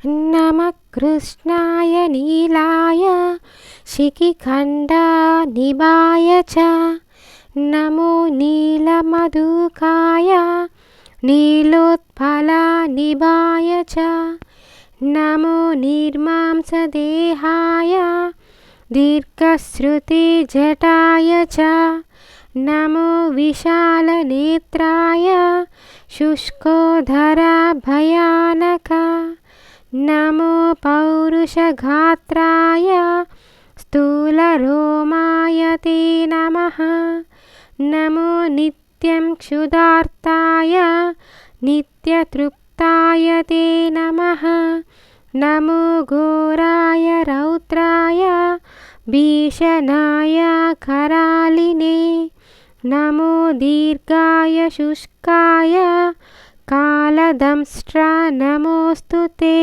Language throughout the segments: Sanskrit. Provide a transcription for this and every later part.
नमः कृष्णाय नीलाय शिखिखण्डनिभाय च नमो नीलमधुकाय नीलोत्पलनिभाय च नमो निर्मांसदेहाय दीर्घश्रुतिजटाय च नमो विशालनेत्राय शुष्कोदरभयानक नमो पौरुषगात्राय स्थूलरोमाय ते नमः नमो नित्यं क्षुधार्ताय नित्यतृप्ताय ते नमः नमो घोराय रौद्राय भीषणाय करालिने नमो दीर्घाय शुष्काय कालदंष्ट्र नमोऽस्तु ते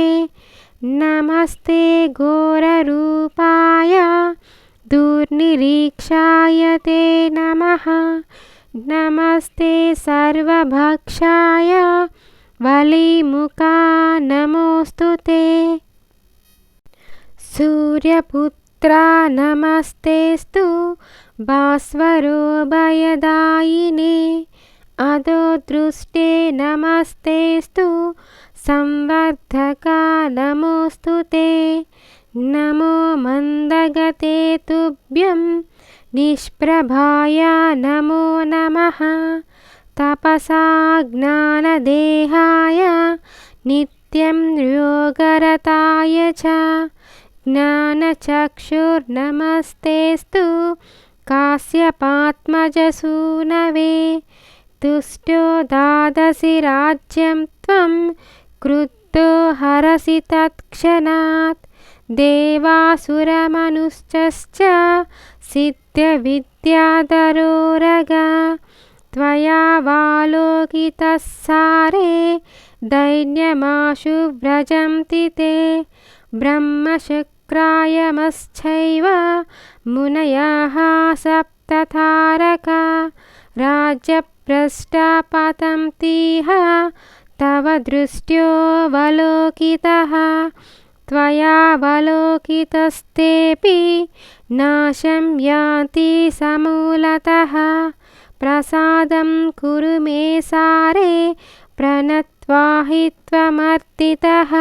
नमस्ते घोररूपाय दुर्निरीक्षाय ते नमः नमस्ते सर्वभक्षाय वलिमुखा नमोऽस्तु ते सूर्यपुत्र नमस्तेस्तु भास्वरोभयदायिने अधोदृष्टे नमस्तेस्तु संवर्धक नमोऽस्तु ते नमो मन्दगते तुभ्यं निष्प्रभाय नमो नमः तपसा ज्ञानदेहाय नित्यं योगरताय च ज्ञानचक्षुर्नमस्तेस्तु काश्यपात्मजसूनवे तुष्टो दादसि राज्यं त्वं क्रुद्धो हरसि तत्क्षणात् देवासुरमनुश्च सिद्धविद्याधरोरगा त्वया वालोकितः सारे दैन्यमाशु व्रजन्ति ते ब्रह्मशुक्रायमश्चैव मुनयः सप्ततारका राज्यभ्रष्टा पतन्तीह तव दृष्ट्योऽवलोकितः त्वयावलोकितस्तेऽपि नाशं यान्ति समूलतः प्रसादं कुरु मे सारे प्रणत्वा हि त्वमर्तितः।